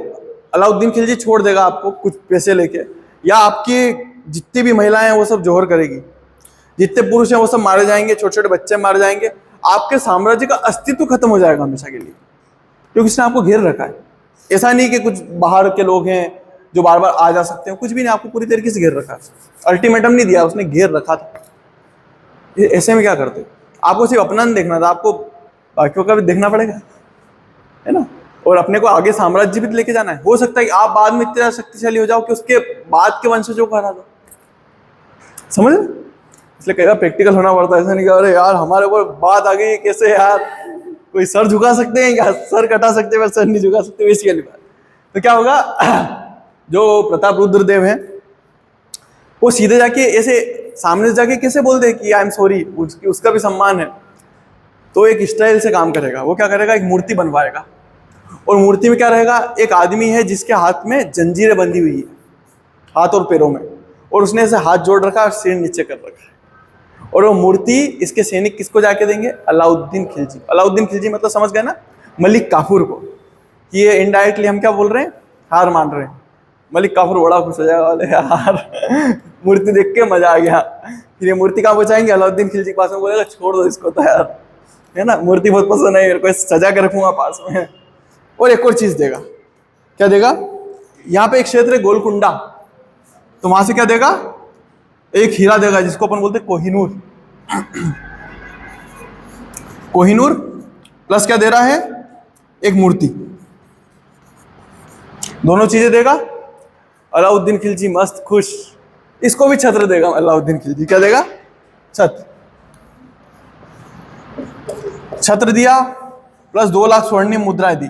Speaker 1: अलाउद्दीन खिलजी छोड़ देगा आपको कुछ पैसे लेके, या आपकी जितनी भी महिलाएं हैं वो सब जौहर करेगी, जितने पुरुष हैं वो सब मारे जाएंगे, छोटे छोटे बच्चे मारे जाएंगे, आपके साम्राज्य का अस्तित्व खत्म हो जाएगा हमेशा के लिए, क्योंकि उसने आपको घेर रखा है। ऐसा नहीं कि कुछ बाहर के लोग हैं जो बार बार आ जा सकते हैं, कुछ भी नहीं, आपको पूरी तरीके से घेर रखा है। अल्टीमेटम नहीं दिया, उसने घेर रखा था। ऐसे में क्या करते? आपको सिर्फ अपना नहीं देखना था, आपको बाकियों का भी देखना पड़ेगा, है ना। और अपने को आगे साम्राज्य भी लेके जाना है। हो सकता है कि आप बाद में इतने शक्तिशाली हो जाओ कि उसके बाद के वंशजों को हरा दो, समझ? इसलिए कई बार प्रैक्टिकल होना पड़ता है। ऐसा नहीं कि अरे यार हमारे ऊपर बात आ गई, कैसे यार कोई सर झुका सकते हैं क्या? सर कटा सकते हैं पर सर नहीं झुका सकते, वैसी वाली बात। तो क्या होगा, जो प्रताप रुद्रदेव हैं वो सीधे जाके ऐसे सामने से जाके कैसे बोल दे कि आई एम सॉरी, उसका भी सम्मान है। तो एक स्टाइल से काम करेगा। वो क्या करेगा, एक मूर्ति बनवाएगा, और मूर्ति में क्या रहेगा, एक आदमी है जिसके हाथ में जंजीरें बंधी हुई है, हाथ और पैरों में, और उसने ऐसे हाथ जोड़ रखा और सिर नीचे कर रखा है। और वो मूर्ति इसके सैनिक किसको जाके देंगे? अलाउद्दीन खिलजी। अलाउद्दीन खिलजी मतलब समझ गए ना, मलिक काफूर को। ये इनडायरेक्टली हम क्या बोल रहे हैं, हार मान रहे हैं। मलिक काफूर बड़ा खुश हो जाएगा, बोले यार मूर्ति देख के मजा आ गया। फिर ये मूर्ति कहाँ पहुंचाएंगे? अलाउद्दीन खिलजी के पास में, बोलेगा छोड़ दो इसको तो यार, है ना, मूर्ति बहुत पसंद है मेरे को, सजा के रखूंगा पास में। और एक और चीज देगा, क्या देगा? यहाँ पे एक क्षेत्र है गोलकुंडा, तो वहां से क्या देगा? एक हीरा देगा जिसको अपन बोलते हैं कोहिनूर। कोहिनूर प्लस क्या दे रहा है? एक मूर्ति। दोनों चीजें देगा। अलाउद्दीन खिलजी मस्त खुश। इसको भी छत्र देगा अलाउद्दीन खिलजी। क्या देगा? छत्र। छत्र दिया प्लस 2 लाख स्वर्णिम मुद्राएं दी।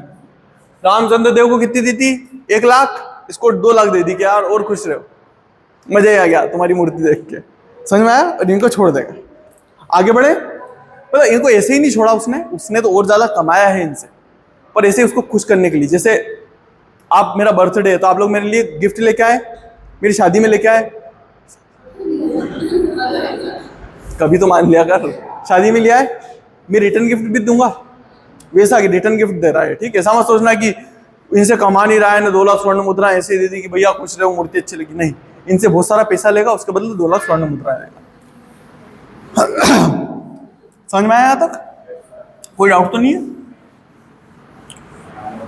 Speaker 1: रामचंद्र देव को कितनी दी थी? 1 लाख। इसको 2 लाख दे दी कि यार और खुश रहो, मजा आ गया तुम्हारी मूर्ति देख के, समझ में आया? और इनको छोड़ देगा। आगे बढ़े, मतलब इनको ऐसे ही नहीं छोड़ा उसने तो और ज्यादा कमाया है इनसे, पर ऐसे ही उसको खुश करने के लिए। जैसे आप, मेरा बर्थडे है तो आप लोग मेरे लिए गिफ्ट लेके आए, मेरी शादी में लेके आए, कभी तो मान लिया कर, शादी में ले आए, मैं रिटर्न गिफ्ट भी दूंगा, वैसा कि रिटर्न गिफ्ट दे रहा है, ठीक है। ऐसा मत सोचना कि इनसे कमा नहीं रहा है ना, 2 लाख स्वर्ण मुद्रा ऐसे दे दी कि भैया खुश रहो, मूर्ति अच्छी लगी। नहीं, इनसे बहुत सारा पैसा लेगा, उसके बदले 2 लाख स्वर्ण मुद्रा आएगा। समझ में आया यहाँ तक? कोई डाउट तो नहीं है?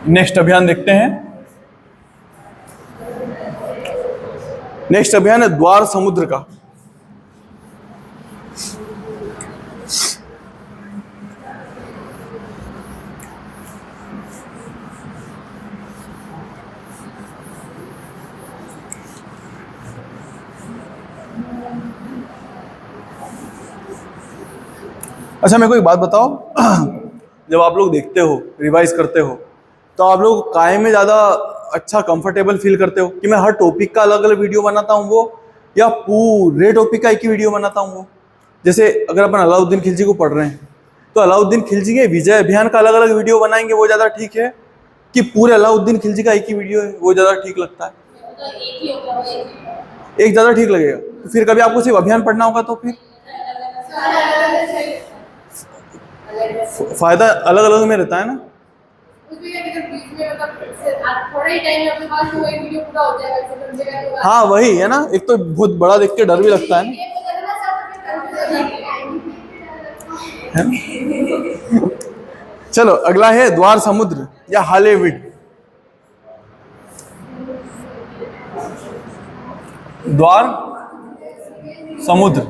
Speaker 1: नेक्स्ट अभियान देखते हैं। नेक्स्ट अभियान है द्वार समुद्र का। अच्छा मेरे को एक बात बताओ, जब आप लोग देखते हो, रिवाइज करते हो, तो आप लोग काय में ज़्यादा अच्छा कंफर्टेबल फील करते हो कि मैं हर टॉपिक का अलग अलग वीडियो बनाता हूँ वो, या पूरे टॉपिक का एक ही वीडियो बनाता हूँ वो? जैसे अगर अपन अलाउद्दीन खिलजी को पढ़ रहे हैं तो अलाउद्दीन खिलजी के विजय अभियान का अलग अलग वीडियो बनाएंगे वो ज़्यादा ठीक है, कि पूरे अलाउद्दीन खिलजी का एक ही वीडियो है वो ज़्यादा ठीक लगता है? एक ज़्यादा ठीक लगेगा। तो फिर कभी आपको सिर्फ अभियान पढ़ना होगा तो फिर फायदा अलग अलग में रहता है ना। हाँ वही है ना, एक तो बहुत बड़ा देख के डर भी लगता है ना, है? चलो अगला है द्वार समुद्र या हालेविड। द्वार समुद्र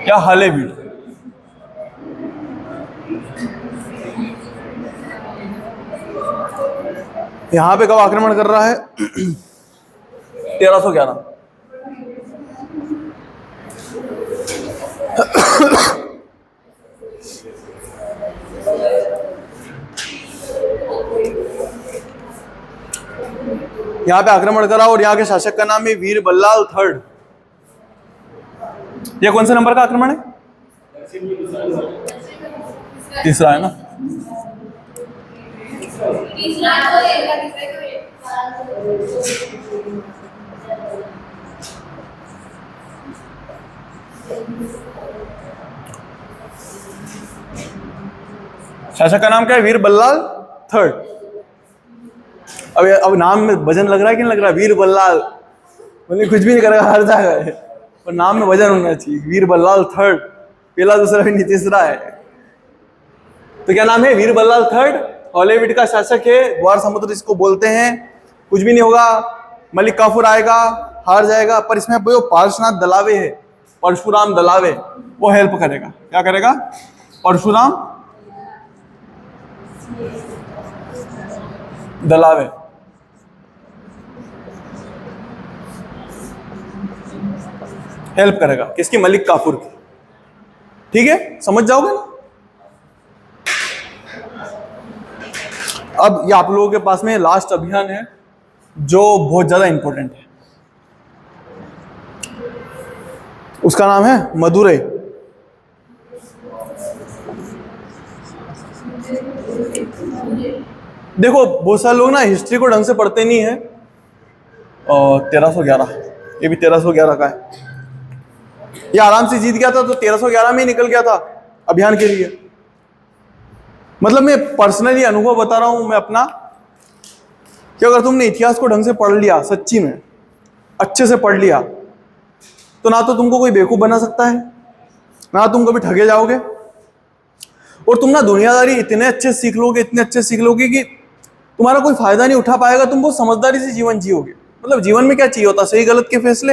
Speaker 1: या हालेविड। यहां पे कब आक्रमण कर रहा है? 1311। यहाँ पे आक्रमण करा और यहाँ के शासक का नाम है वीर बल्लाल थर्ड। ये कौन सा नंबर का आक्रमण है? तीसरा है ना। शासक का नाम क्या है? वीर बल्लाल थर्ड। अब नाम में वजन लग रहा है कि नहीं लग रहा है? वीर बल्लाल, बोले कुछ भी नहीं करेगा, हार जाएगा, पर नाम में वजन होना चाहिए। वीर बल्लाल थर्ड, पहला दूसरा भी नहीं, तीसरा है। तो क्या नाम है? वीर बल्लाल थर्ड, हॉलीवुड का शासक है, ग्वार समुद्र इसको बोलते हैं। कुछ भी नहीं होगा, मलिक काफूर आएगा, हार जाएगा, पर इसमें वो पार्श्वनाथ दलावे है, परशुराम दलावे, वो हेल्प करेगा। क्या करेगा? परशुराम दलावे। हेल्प करेगा किसकी? मलिक काफूर की। ठीक है, समझ जाओगे ना? अब ये आप लोगों के पास में लास्ट अभियान है जो बहुत ज्यादा इंपॉर्टेंट है, उसका नाम है मदुरई। देखो बहुत सारे लोग ना हिस्ट्री को ढंग से पढ़ते नहीं है। और 1311, ये भी 1311 का है। ये आराम से जीत गया था, तो 1311 में ही निकल गया था अभियान के लिए। मतलब मैं पर्सनली अनुभव बता रहा हूं मैं अपना, कि अगर तुमने इतिहास को ढंग से पढ़ लिया, सच्ची में अच्छे से पढ़ लिया, तो ना तो तुमको कोई बेवकूफ बना सकता है, ना तुम कभी ठगे जाओगे, और तुम ना दुनियादारी इतने अच्छे सीख लोगे, इतने अच्छे सीख लोगे कि तुम्हारा कोई फायदा नहीं उठा पाएगा। तुम बहुत समझदारी से जीवन जियोगे। मतलब जीवन में क्या चाहिए होता? सही गलत के फैसले।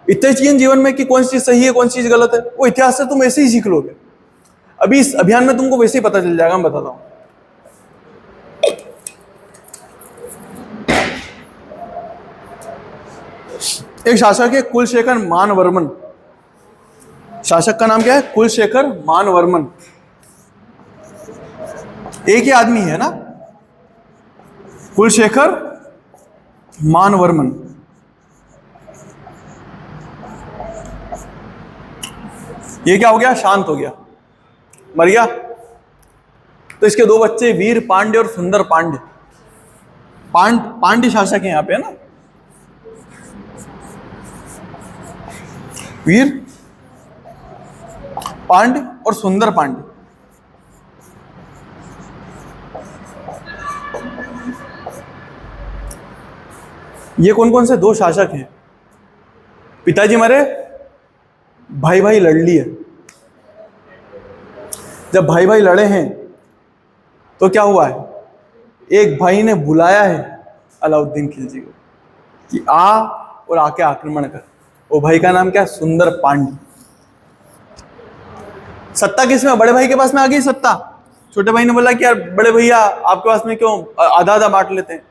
Speaker 1: इतने चाहिए जीवन में कि कौन सी चीज सही है, कौन सी चीज गलत है, वो इतिहास से तुम ऐसे ही सीख लोगे। अभी इस अभियान में तुमको वैसे ही पता चल जाएगा, मैं बताता हूं। एक शासक है कुलशेखर मानवर्मन। शासक का नाम क्या है? कुलशेखर मानवर्मन। एक ही आदमी है ना, कुलशेखर मानवर्मन। ये क्या हो गया? शांत हो गया, मर गया। तो इसके दो बच्चे वीर पांड्य और सुंदर पांड्य, पांड्य शासक है यहां पे, है ना, वीर पांड्य और सुंदर पांड्य। ये कौन कौन से दो शासक हैं? पिताजी मरे, भाई भाई लड़ लिए। जब भाई भाई लड़े हैं तो क्या हुआ है? एक भाई ने बुलाया है अलाउद्दीन खिलजी को कि आ और आके आक्रमण कर। वो भाई का नाम क्या है? सुंदर पांड्य। सत्ता किसमें? बड़े भाई के पास में आ गई सत्ता। छोटे भाई ने बोला कि यार बड़े भैया आपके पास में क्यों, आधा आधा बांट लेते हैं।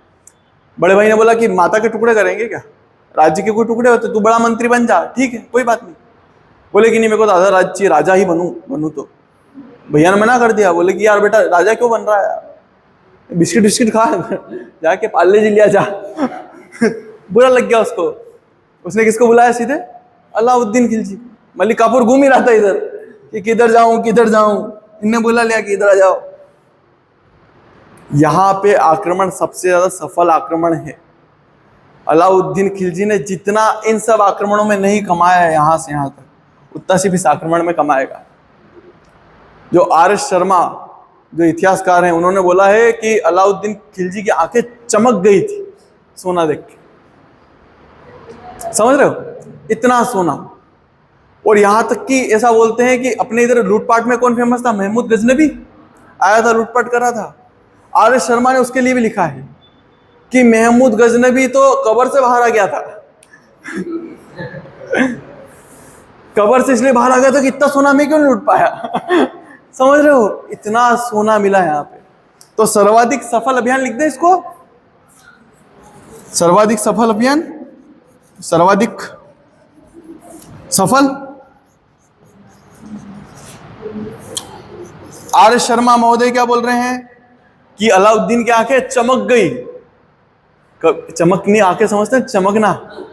Speaker 1: बड़े भाई ने बोला कि माता के टुकड़े करेंगे क्या? राज्य के कोई टुकड़े होते, तू बड़ा मंत्री बन जा, ठीक है कोई बात नहीं। बोले कि नहीं, मेरे को तो आधा राज्य चाहिए, राजा ही बनूं। तो भैया ने मना कर दिया। बोले कि यार बेटा राजा क्यों बन रहा है, बिस्किट बिस्किट खा जाके पार्ले जी लिया जा। बुरा लग गया उसको। उसने किसको बुलाया? सीधे अलाउद्दीन खिलजी। मलिक काफूर घूम ही रहा था इधर कि किधर जाऊं किधर जाऊं, इनने बुला लिया कि इधर आ जाओ। यहां पे आक्रमण सबसे ज्यादा सफल आक्रमण है। अलाउद्दीन खिलजी ने जितना इन सब आक्रमणों में नहीं कमाया है यहां से यहां तक, उतना सिर्फ इस आक्रमण में कमाएगा। जो आर.एस. शर्मा जो इतिहासकार हैं, उन्होंने बोला है कि अलाउद्दीन खिलजी की आंखें चमक गई थी सोना देख के। समझ रहे हो? इतना सोना। और यहां तक कि ऐसा बोलते हैं कि अपने इधर लूटपाट में कौन फेमस था? महमूद गजनबी आया था, लूटपाट करा था। आर.एस. शर्मा ने उसके लिए भी लिखा है कि महमूद गजनबी तो कब्र से बाहर आ गया था। कब्र से इसलिए बाहर आ गया था कि इतना सोना मैं क्यों नहीं लूट पाया। समझ रहे हो? इतना सोना मिला यहाँ पे। तो सर्वाधिक सफल अभियान लिख दे इसको, सर्वाधिक सफल अभियान, सर्वाधिक सफल। आर.एस. शर्मा महोदय क्या बोल रहे हैं कि अलाउद्दीन की आंखें चमक गई। चमकनी आंखें समझते हैं? चमकना।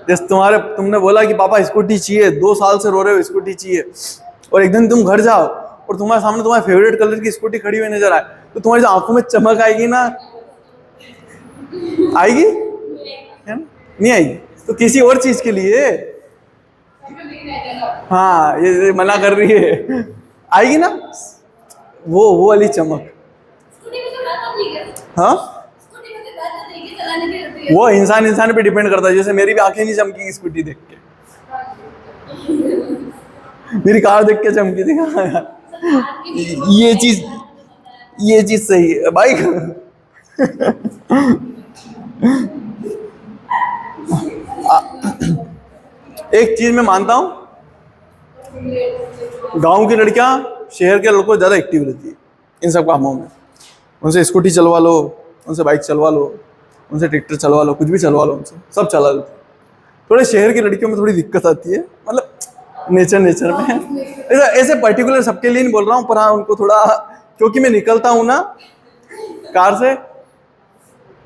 Speaker 1: जैसे तुमने बोला कि पापा स्कूटी चाहिए, 2 साल से रो रहे हो स्कूटी चाहिए, और एक दिन तुम घर जाओ और तुम्हारे सामने तुम्हारे फेवरेट कलर की स्कूटी खड़ी हुई नजर आए, तो तुम्हारी आंखों में चमक आएगी ना? आएगी? है ना? नहीं आएगी? तो किसी और चीज के लिए, हाँ ये मना कर रही है, आएगी ना वो वाली चमक। हाँ वो इंसान पे डिपेंड करता है। जैसे मेरी भी आंखें नहीं चमकी स्कूटी देख के, मेरी कार देख के चमकी थी। ये चीज सही है भाई। एक चीज मैं मानता हूं, गांव की लड़कियां शहर के लड़कों ज्यादा एक्टिव रहती है इन सब कामों में। उनसे स्कूटी चलवा लो, उनसे बाइक चलवा लो, उनसे ट्रैक्टर चलवा लो, कुछ भी चलवा लो, उनसे सब चला लेते। थोड़े शहर की लड़कियों में थोड़ी दिक्कत आती है, मतलब नेचर में। ऐसे पर्टिकुलर सबके लिए नहीं बोल रहा हूँ, पर हाँ उनको थोड़ा, क्योंकि मैं निकलता हूँ ना कार से,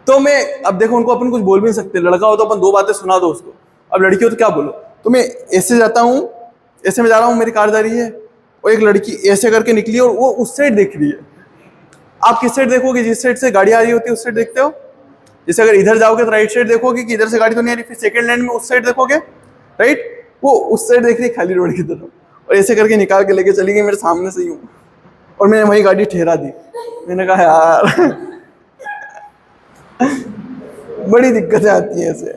Speaker 1: तो मैं अब देखो उनको अपन कुछ बोल भी नहीं सकते। लड़का हो तो अपन दो बातें सुना दो उसको, अब लड़की हो तो क्या बोलो। तो मैं ऐसे जाता हूँ, ऐसे में जा रहा हूँ, मेरी कार जा रही है और एक लड़की ऐसे करके निकली और वो उस साइड देख रही है। आप किस साइड देखोगे? जिस साइड से गाड़ी आ रही होती है उस साइड देखते हो। जैसे अगर इधर जाओगे तो राइट साइड देखोगे कि इधर से गाड़ी तो नहीं आ रही, फिर सेकंड लाइन में उस साइड देखोगे, राइट। वो उस साइड देख रही है खाली रोड की तरफ, और ऐसे करके निकाल के लेके चली गई मेरे सामने से यूं, और मैंने वही गाड़ी ठहरा दी। मैंने कहा यार बड़ी दिक्कतें आती हैं ऐसे।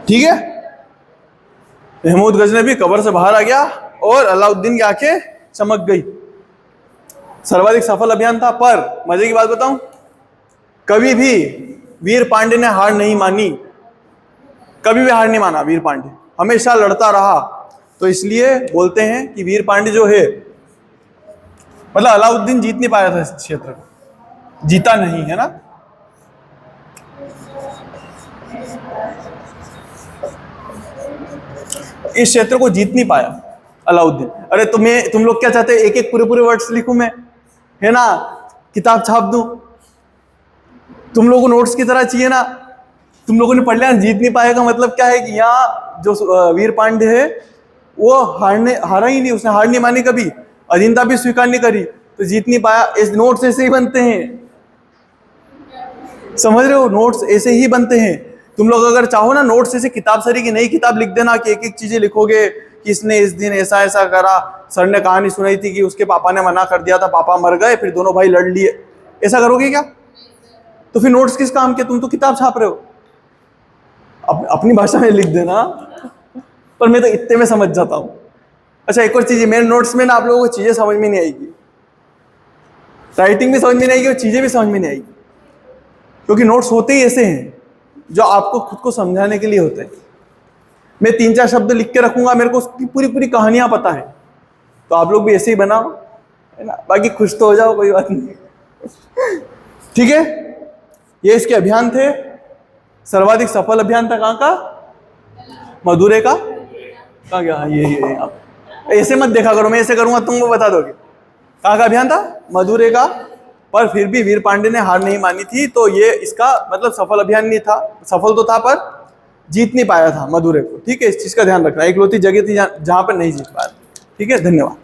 Speaker 1: ठीक है, महमूद गजनबी कब्र से बाहर आ गया और अलाउद्दीन की आंखें चमक गई। सर्वाधिक सफल अभियान था। पर मजे की बात बताऊं, कभी भी वीर पांडे ने हार नहीं मानी, कभी भी हार नहीं माना वीर पांडे, हमेशा लड़ता रहा। तो इसलिए बोलते हैं कि वीर पांडे जो है, मतलब अलाउद्दीन जीत नहीं पाया था इस क्षेत्र को, जीता नहीं है ना। इस क्षेत्र को जीत नहीं पाया अलाउद्दीन। अरे तुम लोग क्या चाहते हैं, एक एक पूरे वर्ड्स लिखूं मैं, है ना, किताब छाप दूं? तुम लोगों को नोट्स की तरह चाहिए ना। तुम लोगों ने पढ़ लिया, जीत नहीं पाएगा मतलब क्या है कि यहाँ जो वीर पांडे है वो हारा ही नहीं, उसने हार नहीं मानी, कभी अधीनता भी स्वीकार नहीं करी, तो जीत नहीं पाया। इस नोट्स ऐसे ही बनते हैं, समझ रहे हो? नोट्स ऐसे ही बनते हैं। तुम लोग अगर चाहो ना, नोट्स ऐसे किताब सरी की नई किताब लिख देना कि एक एक चीजें लिखोगे कि इसने इस दिन ऐसा ऐसा करा, सर ने कहानी सुनाई थी कि उसके पापा ने मना कर दिया था, पापा मर गए, फिर दोनों भाई लड़ लिए, ऐसा करोगे क्या? तो फिर नोट्स किस काम के? तुम तो किताब छाप रहे हो। अपनी भाषा में लिख देना, पर मैं तो इतने में समझ जाता हूँ। अच्छा, एक और चीज, मेरे नोट्स में ना आप लोगों को चीजें समझ में नहीं आएगी, राइटिंग भी समझ में नहीं आएगी और चीजें भी समझ में नहीं आएगी, क्योंकि नोट्स होते ही ऐसे हैं जो आपको खुद को समझाने के लिए होते हैं। मैं 3-4 शब्द लिख के रखूंगा, मेरे को उसकी पूरी कहानियां पता है, तो आप लोग भी ऐसे ही बनाओ, है ना। बाकी खुश तो हो जाओ, कोई बात नहीं। ठीक है, ये इसके अभियान थे। सर्वाधिक सफल अभियान था कहाँ का? मदुरै का। कहाँ गया? ये आप ऐसे मत देखा करो, मैं ऐसे करूंगा तुमको बता दोगे। कहाँ का अभियान था? मदुरै का। पर फिर भी वीर पांडे ने हार नहीं मानी थी, तो ये इसका मतलब सफल अभियान नहीं था। सफल तो था पर जीत नहीं पाया था मदुरै को। ठीक है, इस चीज का ध्यान रखना, इकलौती जगह थी जहां पर नहीं जीत पाया। ठीक है, धन्यवाद।